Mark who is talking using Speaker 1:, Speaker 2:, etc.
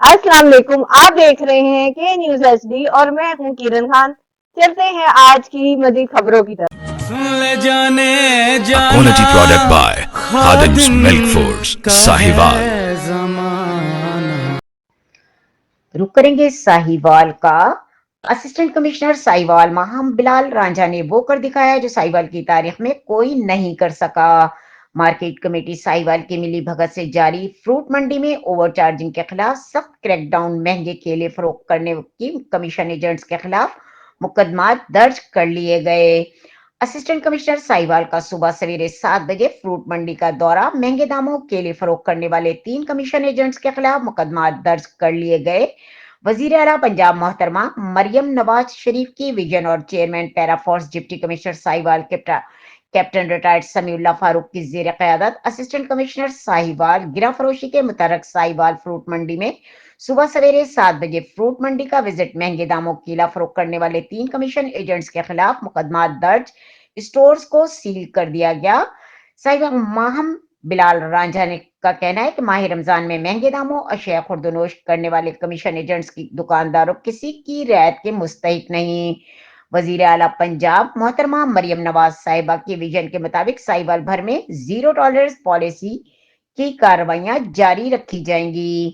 Speaker 1: अस्सलाम वालेकुम। आप देख रहे हैं के न्यूज एचडी और मैं हूं किरण खान। चलते हैं आज की मजीद खबरों की तरफ।
Speaker 2: ले जाने
Speaker 3: A
Speaker 2: जाना
Speaker 3: quality product by Khadim's Milk
Speaker 2: Khadim
Speaker 3: Foods,
Speaker 2: का
Speaker 3: Sahiwal.
Speaker 2: है जमाना।
Speaker 4: रुक करेंगे साहिवाल का। असिस्टेंट कमिश्नर साहिवाल माहम बिलाल रांझा ने वो कर दिखाया जो साहिवाल की तारीख में कोई नहीं कर सका। मार्केट कमेटी साहिवाल की मिली भगत से जारी फ्रूट मंडी में ओवर चार्जिंग के खिलाफ सख्त क्रैकडाउन, महंगे केले फरोख्त करने की कमीशन एजेंट्स के खिलाफ मुकदमा दर्ज कर लिए गए। असिस्टेंट कमिश्नर साहिवाल का सुबह सवेरे 7 बजे फ्रूट मंडी का दौरा, महंगे दामों केले फरोख्त करने वाले 3 कमीशन एजेंट्स के खिलाफ मुकदमा दर्ज कर लिए गए। वजीर आला पंजाब मोहतरमा मरियम नवाज शरीफ की विजन और chairman para force deputy commissioner Sahiwal captain retired Samiullah Farooq की जेर क़यादत असिस्टेंट कमिश्नर साहिवाल गिरा फरोशी के मुतारक साहिवाल फ्रूट मंडी में सुबह सवेरे 7 बजे फ्रूट मंडी का विजिट, महंगे दामों केला फरोख्त करने वाले 3 कमीशन एजेंट्स के खिलाफ मुकदमा दर्ज, स्टोर्स को सील कर दिया गया। साहिवाल माहम बिलाल रांझा ने का कहना है कि माह रमजान में महंगे दामों अशिया खुर्दनोश करने वाले कमीशन एजेंट्स की दुकानदारों किसी की रियायत के मुस्तहिक नहीं। वजीर आला पंजाब मोहतरमा मरियम नवाज साहिबा की विजन के मुताबिक साहिवाल भर में जीरो टॉलरेंस पॉलिसी की कार्रवाइयां जारी रखी जाएंगी।